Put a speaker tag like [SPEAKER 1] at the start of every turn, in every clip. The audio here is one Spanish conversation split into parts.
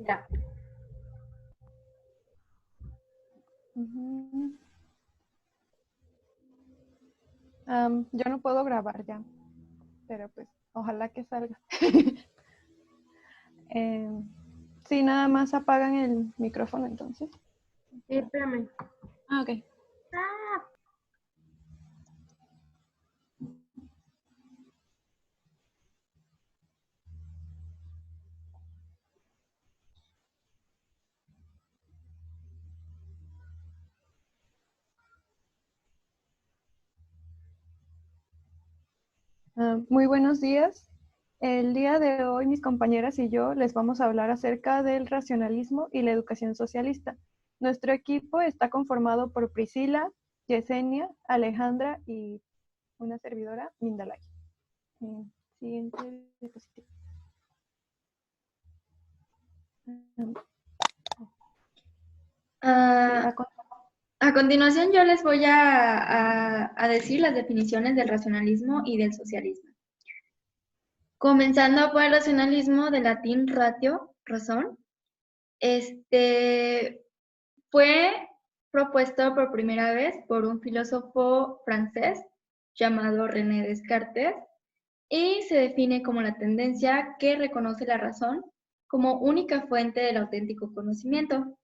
[SPEAKER 1] Ya.
[SPEAKER 2] Ujú. Yo no puedo grabar ya, pero pues ojalá que salga. Em, sí, nada más apagan el micrófono entonces.
[SPEAKER 1] Sí, espérame.
[SPEAKER 2] Ah, ok. Muy buenos días. El día de hoy mis compañeras y yo les vamos a hablar acerca del racionalismo y la educación socialista. Nuestro equipo está conformado por Priscila, Yesenia, Alejandra y una servidora, Mindalay. Siguiente diapositiva. Sí,
[SPEAKER 3] Ah, a continuación yo les voy a decir las definiciones del racionalismo y del socialismo. Comenzando por el racionalismo, del latín ratio, razón, fue propuesto por primera vez por un filósofo francés llamado René Descartes y se define como la tendencia que reconoce la razón como única fuente del auténtico conocimiento.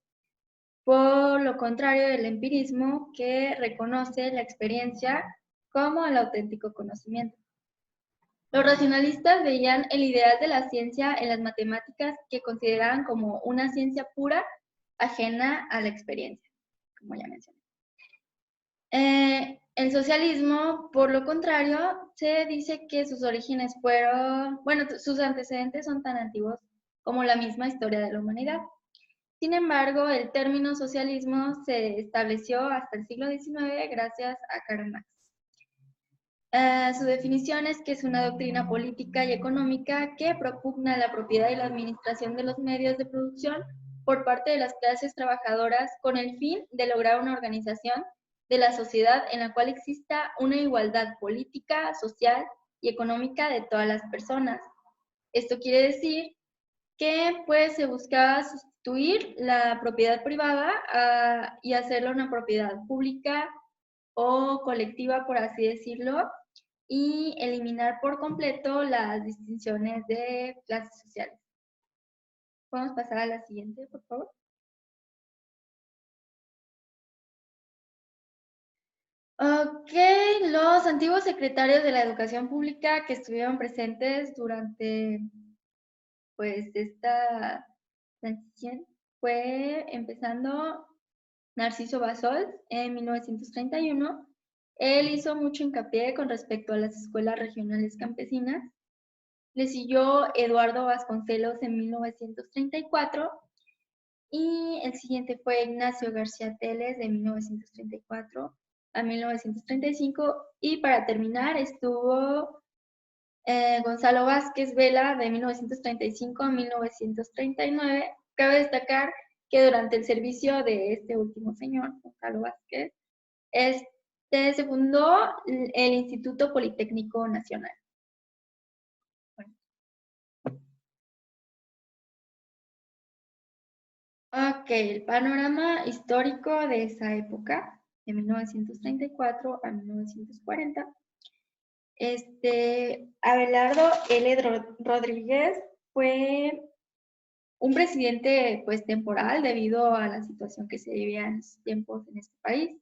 [SPEAKER 3] Por lo contrario del empirismo, que reconoce la experiencia como el auténtico conocimiento. Los racionalistas veían el ideal de la ciencia en las matemáticas, que consideraban como una ciencia pura, ajena a la experiencia, como ya mencioné. El socialismo, por lo contrario, se dice que sus orígenes fueron, bueno, sus antecedentes son tan antiguos como la misma historia de la humanidad. Sin embargo, el término socialismo se estableció hasta el siglo XIX gracias a Karl Marx. Su definición es que es una doctrina política y económica que propugna la propiedad y la administración de los medios de producción por parte de las clases trabajadoras con el fin de lograr una organización de la sociedad en la cual exista una igualdad política, social y económica de todas las personas. Esto quiere decir que pues se buscaba sustituir la propiedad privada y hacerla una propiedad pública o colectiva, por así decirlo, y eliminar por completo las distinciones de clases sociales. ¿Podemos pasar a la siguiente, por favor? Ok, los antiguos secretarios de la educación pública que estuvieron presentes durante pues esta transición fue empezando Narciso Bassols en 1931. Él hizo mucho hincapié con respecto a las escuelas regionales campesinas. Le siguió Eduardo Vasconcelos en 1934 y el siguiente fue Ignacio García Teles de 1934 a 1935 y para terminar estuvo Gonzalo Vázquez Vela de 1935 a 1939. Cabe destacar que durante el servicio de este último señor, Gonzalo Vázquez, se fundó el Instituto Politécnico Nacional. Bueno. Ok, el panorama histórico de esa época, de 1934 a 1940. Abelardo L. Rodríguez fue un presidente pues temporal debido a la situación que se vivía en esos tiempos en este país.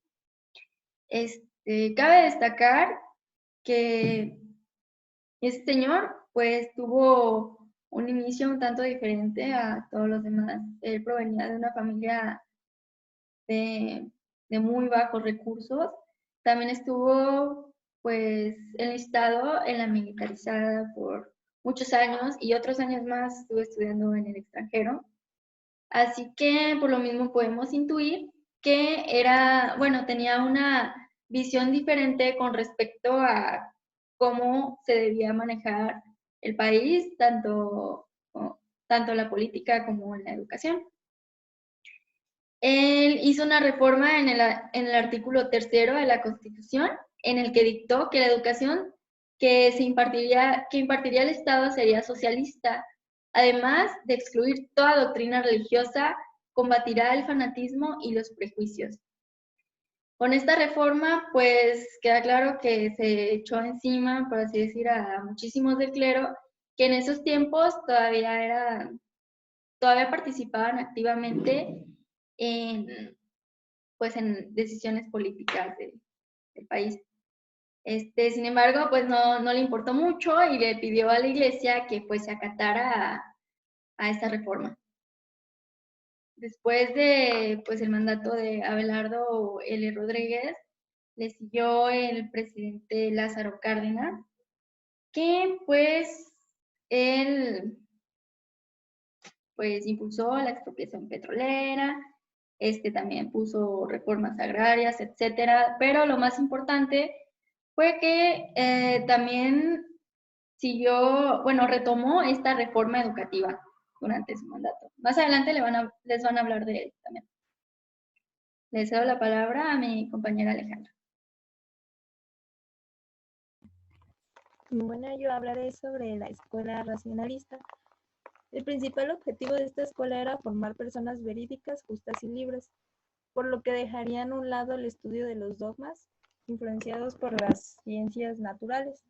[SPEAKER 3] Cabe destacar que este señor pues tuvo un inicio un tanto diferente a todos los demás. Él provenía de una familia de, de muy bajos recursos. También estuvo pues enlistado en la militarizada por muchos años y otros años más estuvo estudiando en el extranjero. Así que por lo mismo podemos intuir que era, bueno, tenía una visión diferente con respecto a cómo se debía manejar el país, tanto la política como en la educación. Él hizo una reforma en el artículo 3 de la Constitución, en el que dictó que la educación que impartiría el Estado sería socialista, Además de excluir toda doctrina religiosa, combatirá el fanatismo y los prejuicios. Con esta reforma, pues queda claro que se echó encima, por así decir, a muchísimos del clero que en esos tiempos todavía participaban activamente en, pues, en decisiones políticas del país. Sin embargo, pues no le importó mucho y le pidió a la iglesia que pues se acatara a esta reforma. Después de pues el mandato de Abelardo L. Rodríguez, le siguió el presidente Lázaro Cárdenas, que pues él pues impulsó la expropiación petrolera, también puso reformas agrarias, etcétera, pero lo más importante fue que también retomó esta reforma educativa durante su mandato. Más adelante les van a hablar de él también. Le cedo la palabra a mi compañera Alejandra.
[SPEAKER 1] Bueno, yo hablaré sobre la escuela racionalista. El principal objetivo de esta escuela era formar personas verídicas, justas y libres, por lo que dejarían a un lado el estudio de los dogmas influenciados por las ciencias naturales,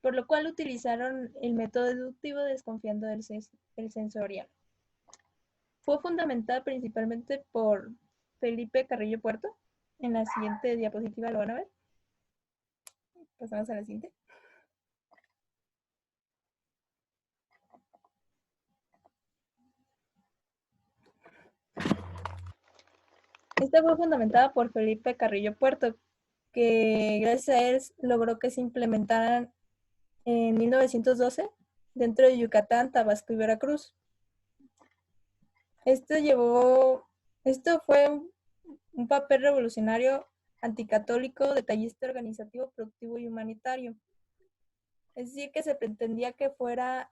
[SPEAKER 1] por lo cual utilizaron el método deductivo desconfiando del sensorial. Fue fundamentada principalmente por Felipe Carrillo Puerto. En la siguiente diapositiva lo van a ver. Pasamos a la siguiente. Esta fue fundamentada por Felipe Carrillo Puerto, que gracias a él logró que se implementaran en 1912 dentro de Yucatán, Tabasco y Veracruz. Esto fue un papel revolucionario, anticatólico, detallista, organizativo, productivo y humanitario. Es decir, que se pretendía que fuera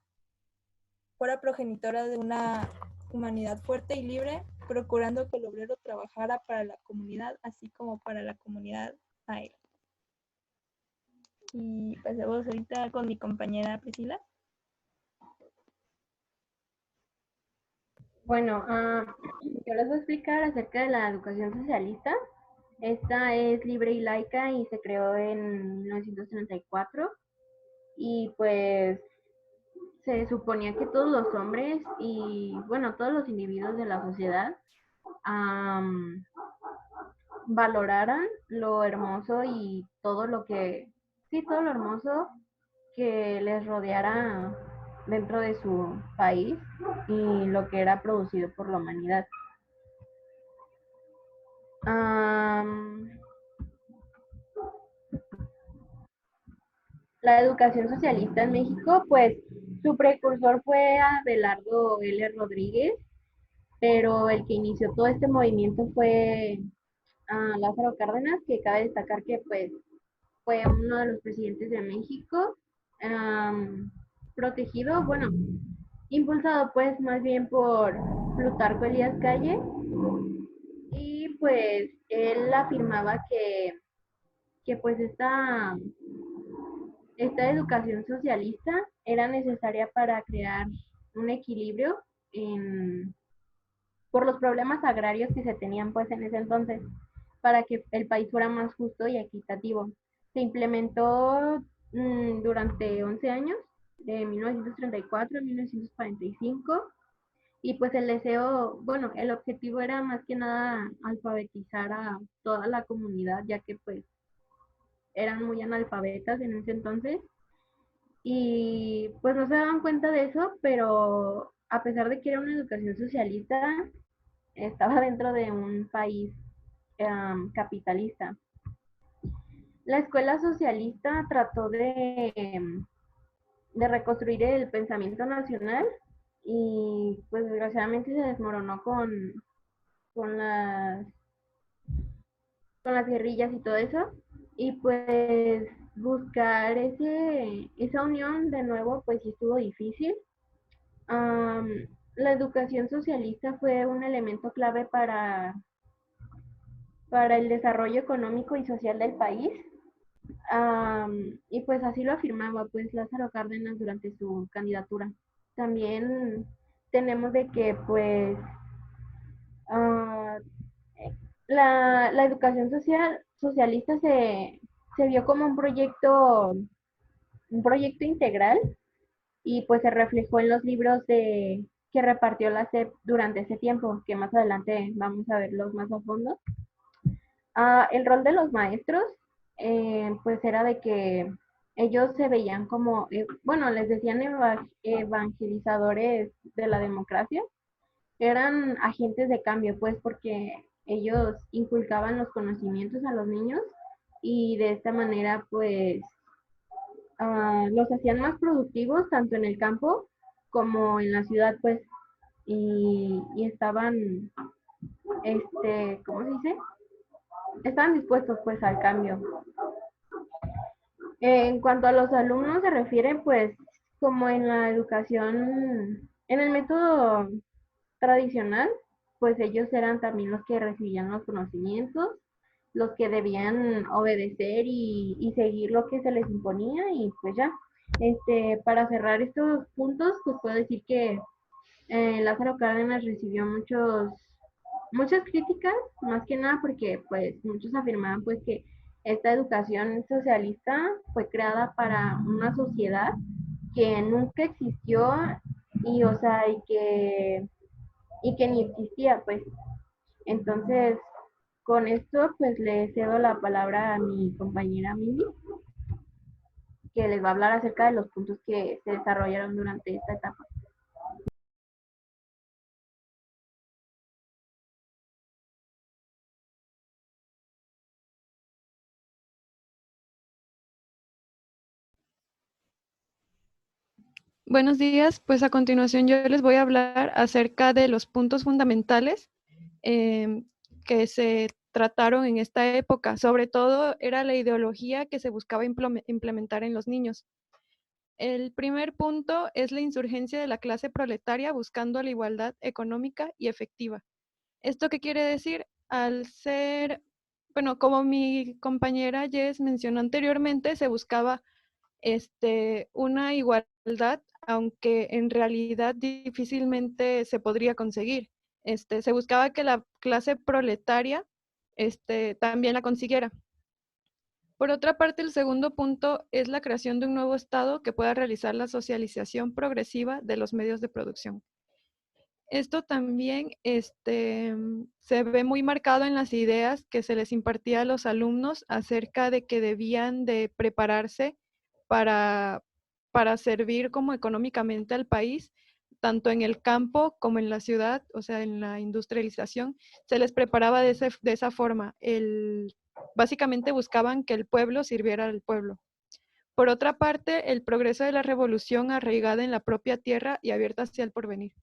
[SPEAKER 1] progenitora de una humanidad fuerte y libre, procurando que el obrero trabajara para la comunidad, así como para la comunidad a él. Y pasemos ahorita con mi compañera Priscila.
[SPEAKER 4] Bueno, yo les voy a explicar acerca de la educación socialista. Esta es libre y laica y se creó en 1934 y pues se suponía que todos los hombres y bueno, todos los individuos de la sociedad valoraran lo hermoso y todo lo hermoso que les rodeara dentro de su país y lo que era producido por la humanidad. La educación socialista en México, pues su precursor fue Abelardo L. Rodríguez, pero el que inició todo este movimiento fue Lázaro Cárdenas, que cabe destacar que pues fue uno de los presidentes de México, protegido, bueno, impulsado pues más bien por Plutarco Elías Calles, y pues él afirmaba que pues esta educación socialista era necesaria para crear un equilibrio por los problemas agrarios que se tenían pues en ese entonces, para que el país fuera más justo y equitativo. Se implementó durante 11 años, de 1934 a 1945, y pues el objetivo era más que nada alfabetizar a toda la comunidad, ya que pues eran muy analfabetas en ese entonces, y pues no se daban cuenta de eso, pero a pesar de que era una educación socialista, estaba dentro de un país capitalista. La escuela socialista trató de reconstruir el pensamiento nacional y pues desgraciadamente se desmoronó con las guerrillas y todo eso, y pues buscar esa unión de nuevo pues sí estuvo difícil. La educación socialista fue un elemento clave para el desarrollo económico y social del país. Y pues así lo afirmaba pues Lázaro Cárdenas durante su candidatura. también tenemos de que pues ah, la educación socialista se vio como un proyecto integral y pues se reflejó en los libros que repartió la SEP durante ese tiempo, que más adelante vamos a verlos más a fondo. El rol de los maestros, pues era de que ellos se veían como, bueno, les decían evangelizadores de la democracia, eran agentes de cambio, pues porque ellos inculcaban los conocimientos a los niños y de esta manera, pues, los hacían más productivos tanto en el campo como en la ciudad, pues, y estaban, ¿cómo se dice? Estaban dispuestos, pues, al cambio. En cuanto a los alumnos se refiere, pues, como en la educación, en el método tradicional, pues ellos eran también los que recibían los conocimientos, los que debían obedecer y seguir lo que se les imponía y pues ya. Para cerrar estos puntos, pues puedo decir que Lázaro Cárdenas recibió muchas críticas, más que nada porque pues muchos afirmaban pues que esta educación socialista fue creada para una sociedad que nunca existió y o sea y que ni existía pues. Entonces, con esto pues le cedo la palabra a mi compañera Mimi, que les va a hablar acerca de los puntos que se desarrollaron durante esta etapa.
[SPEAKER 2] Buenos días, pues a continuación yo les voy a hablar acerca de los puntos fundamentales que se trataron en esta época. Sobre todo era la ideología que se buscaba implementar en los niños. El primer punto es la insurgencia de la clase proletaria buscando la igualdad económica y efectiva. ¿Esto qué quiere decir? Al ser, bueno, como mi compañera Jess mencionó anteriormente, se buscaba una igualdad, aunque en realidad difícilmente se podría conseguir. Se buscaba que la clase proletaria también la consiguiera. Por otra parte, el segundo punto es la creación de un nuevo Estado que pueda realizar la socialización progresiva de los medios de producción. Esto también se ve muy marcado en las ideas que se les impartía a los alumnos acerca de que debían de prepararse para, para servir como económicamente al país, tanto en el campo como en la ciudad, o sea, en la industrialización, se les preparaba de esa forma. Básicamente buscaban que el pueblo sirviera al pueblo. Por otra parte, el progreso de la revolución arraigada en la propia tierra y abierta hacia el porvenir.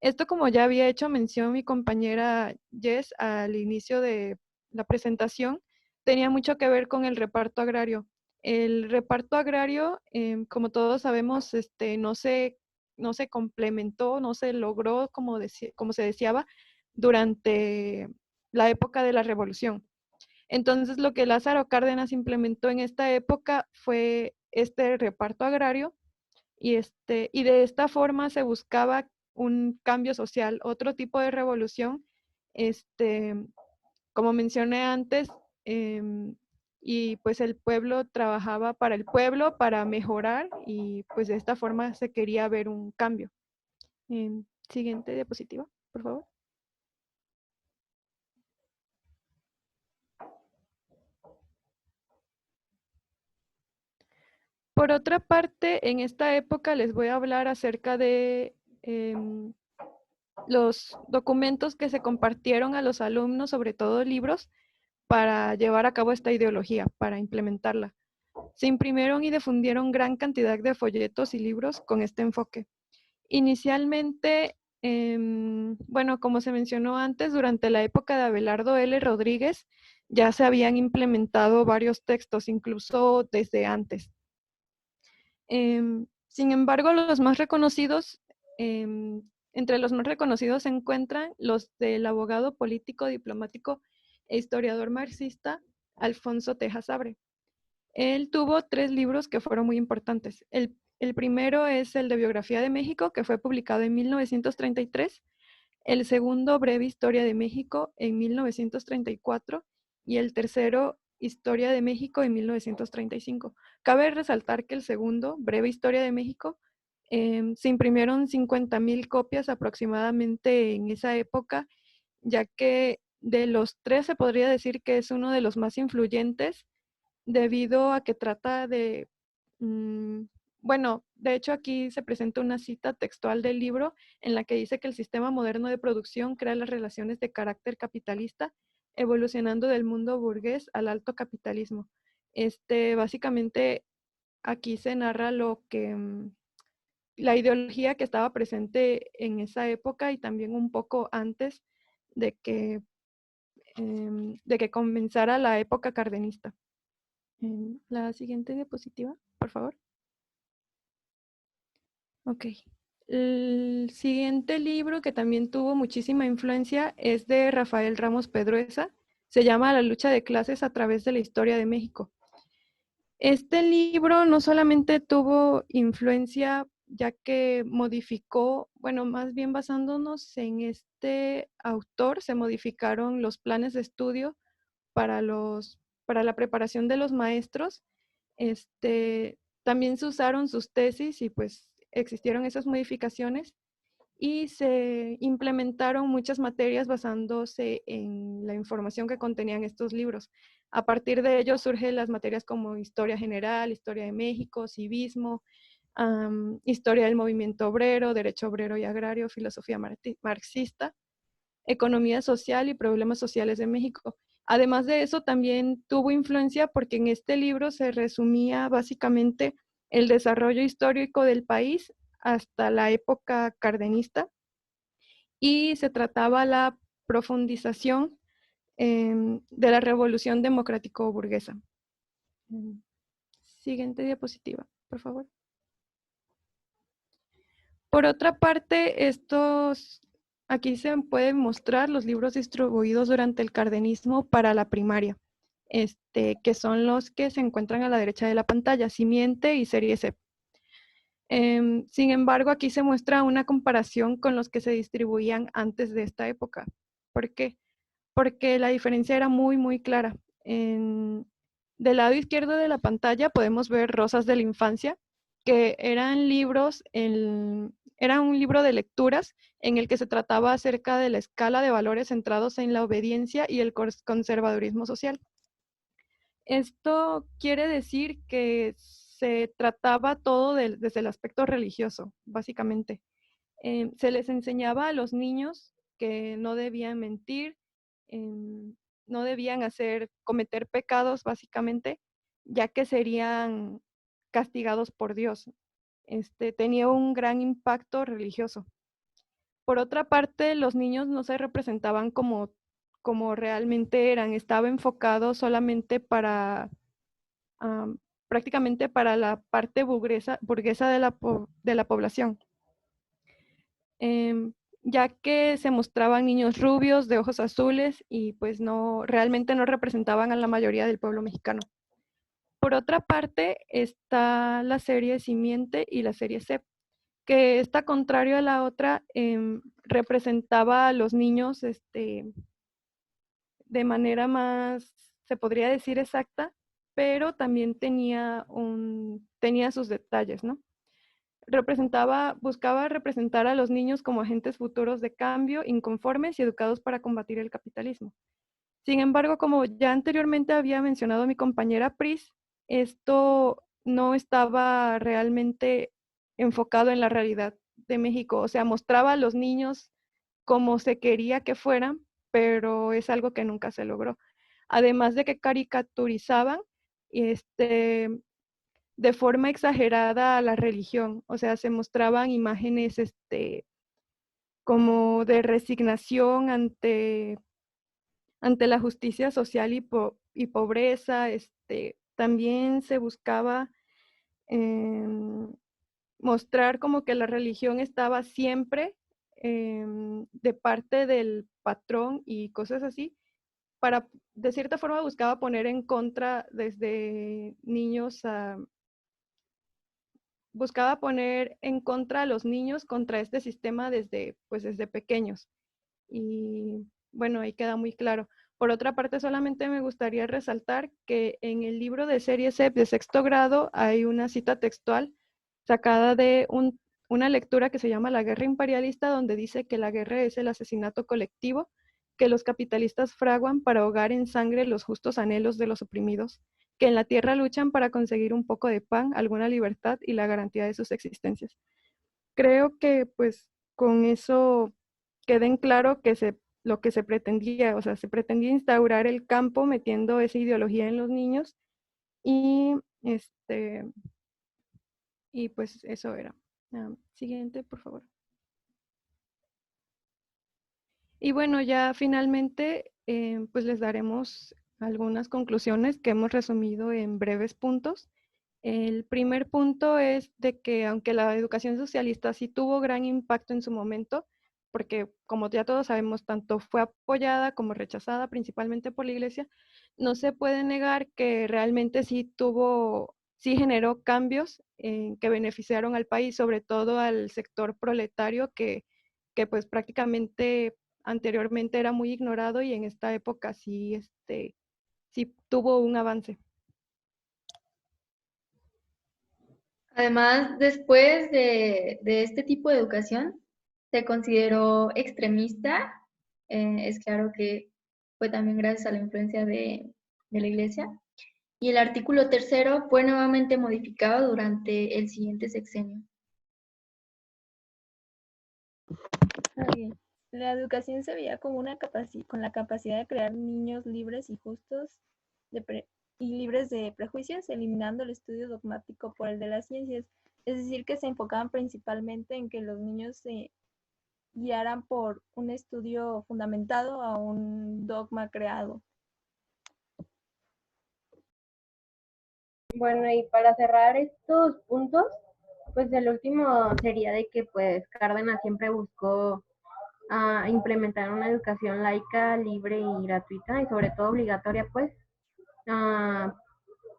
[SPEAKER 2] Esto, como ya había hecho mención mi compañera Jess al inicio de la presentación, tenía mucho que ver con el reparto agrario. El reparto agrario, como todos sabemos, no se complementó, no se logró como se deseaba durante la época de la revolución. Entonces, lo que Lázaro Cárdenas implementó en esta época fue este reparto agrario y de esta forma se buscaba un cambio social, otro tipo de revolución, este, como mencioné antes, y pues el pueblo trabajaba para el pueblo, para mejorar, y pues de esta forma se quería ver un cambio. Siguiente diapositiva, por favor. Por otra parte, en esta época les voy a hablar acerca de los documentos que se compartieron a los alumnos, sobre todo libros, para llevar a cabo esta ideología, para implementarla. Se imprimieron y difundieron gran cantidad de folletos y libros con este enfoque. Inicialmente, bueno, como se mencionó antes, durante la época de Abelardo L. Rodríguez, ya se habían implementado varios textos, incluso desde antes. Sin embargo, los más reconocidos, entre los más reconocidos se encuentran los del abogado político, diplomático e historiador marxista Alfonso Tejas Sabre. Él tuvo 3 libros que fueron muy importantes. El El primero es el de Biografía de México, que fue publicado en 1933. El segundo, Breve Historia de México, en 1934. Y el tercero, Historia de México, en 1935. Cabe resaltar que el segundo, Breve Historia de México, se imprimieron 50,000 copias aproximadamente en esa época, ya que de los tres se podría decir que es uno de los más influyentes, debido a que trata de, bueno, de hecho aquí se presenta una cita textual del libro en la que dice que el sistema moderno de producción crea las relaciones de carácter capitalista, evolucionando del mundo burgués al alto capitalismo. Básicamente aquí se narra lo que, la ideología que estaba presente en esa época y también un poco antes de que, de que comenzara la época cardenista. La siguiente diapositiva, por favor. Ok. El siguiente libro que también tuvo muchísima influencia es de Rafael Ramos Pedrosa. Se llama La lucha de clases a través de la historia de México. Este libro no solamente tuvo influencia, ya que modificó, bueno, más bien basándonos en este autor, se modificaron los planes de estudio para la preparación de los maestros. También se usaron sus tesis y pues existieron esas modificaciones y se implementaron muchas materias basándose en la información que contenían estos libros. A partir de ello surgen las materias como Historia General, Historia de México, Civismo, Historia del Movimiento Obrero, Derecho Obrero y Agrario, Filosofía Marxista, Economía Social y Problemas Sociales de México. Además de eso, también tuvo influencia porque en este libro se resumía básicamente el desarrollo histórico del país hasta la época cardenista y se trataba la profundización de la revolución democrático-burguesa. Siguiente diapositiva, por favor. Por otra parte, aquí se pueden mostrar los libros distribuidos durante el cardenismo para la primaria, que son los que se encuentran a la derecha de la pantalla, Simiente y Serie C. Sin embargo, aquí se muestra una comparación con los que se distribuían antes de esta época. ¿Por qué? Porque la diferencia era muy, muy clara. Del lado izquierdo de la pantalla podemos ver Rosas de la Infancia, que eran libros, era un libro de lecturas en el que se trataba acerca de la escala de valores centrados en la obediencia y el conservadurismo social. Esto quiere decir que se trataba todo desde el aspecto religioso, básicamente. Se les enseñaba a los niños que no debían mentir, no debían cometer pecados, básicamente, ya que serían castigados por Dios. Tenía un gran impacto religioso. Por otra parte, los niños no se representaban como realmente eran. Estaba enfocado solamente prácticamente para la parte burguesa de la población. Ya que se mostraban niños rubios de ojos azules y pues realmente no representaban a la mayoría del pueblo mexicano. Por otra parte está la serie Simiente y la serie C, que está contrario a la otra, representaba a los niños de manera más, se podría decir, exacta, pero también tenía sus detalles, ¿no? Buscaba representar a los niños como agentes futuros de cambio, inconformes y educados para combatir el capitalismo. Sin embargo, como ya anteriormente había mencionado mi compañera Pris, esto no estaba realmente enfocado en la realidad de México. O sea, mostraba a los niños como se quería que fueran, pero es algo que nunca se logró. Además de que caricaturizaban de forma exagerada a la religión. O sea, se mostraban imágenes como de resignación ante la justicia social y pobreza. También se buscaba mostrar como que la religión estaba siempre de parte del patrón y cosas así, de cierta forma buscaba poner en contra desde niños buscaba poner en contra a los niños contra este sistema desde pequeños. Y bueno, ahí queda muy claro. Por otra parte, solamente me gustaría resaltar que en el libro de serie CEP de sexto grado hay una cita textual sacada de una lectura que se llama La guerra imperialista, donde dice que la guerra es el asesinato colectivo que los capitalistas fraguan para ahogar en sangre los justos anhelos de los oprimidos, que en la tierra luchan para conseguir un poco de pan, alguna libertad y la garantía de sus existencias. Creo que pues con eso queda en claro que lo que se pretendía, o sea, se pretendía instaurar el campo metiendo esa ideología en los niños y y pues eso era. Siguiente, por favor. Y bueno, ya finalmente, pues les daremos algunas conclusiones que hemos resumido en breves puntos. El primer punto es de que aunque la educación socialista sí tuvo gran impacto en su momento, porque como ya todos sabemos, tanto fue apoyada como rechazada principalmente por la Iglesia, no se puede negar que realmente sí generó cambios que beneficiaron al país, sobre todo al sector proletario que pues prácticamente anteriormente era muy ignorado y en esta época sí tuvo un avance.
[SPEAKER 3] Además, después de este tipo de educación, se consideró extremista. Es claro que fue también gracias a la influencia de la Iglesia. Y el artículo 3º fue nuevamente modificado durante el siguiente sexenio.
[SPEAKER 1] La educación se veía como con la capacidad de crear niños libres y justos y libres de prejuicios, eliminando el estudio dogmático por el de las ciencias. Es decir, que se enfocaban principalmente en que los niños se guiaran por un estudio fundamentado a un dogma creado.
[SPEAKER 4] Bueno, y para cerrar estos puntos, pues el último sería de que pues Cárdenas siempre buscó implementar una educación laica, libre y gratuita y sobre todo obligatoria pues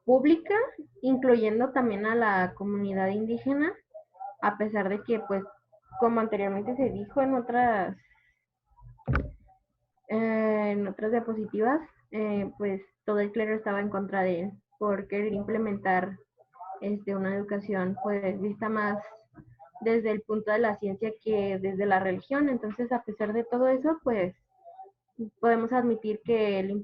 [SPEAKER 4] pública, incluyendo también a la comunidad indígena, a pesar de que pues como anteriormente se dijo en otras diapositivas, pues todo el clero estaba en contra de él por querer implementar una educación pues vista más desde el punto de la ciencia que desde la religión. Entonces, a pesar de todo eso, pues podemos admitir que él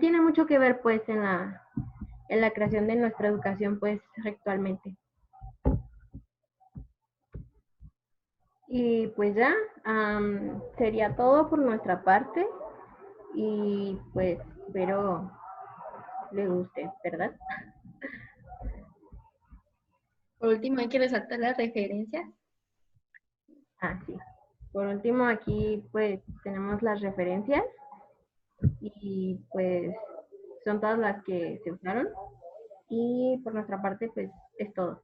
[SPEAKER 4] tiene mucho que ver pues en la creación de nuestra educación pues actualmente. Y pues ya, sería todo por nuestra parte y pues espero le guste, ¿verdad?
[SPEAKER 3] Por último, hay que resaltar las referencias.
[SPEAKER 4] Sí. Por último, aquí pues tenemos las referencias y pues son todas las que se usaron y por nuestra parte pues es todo.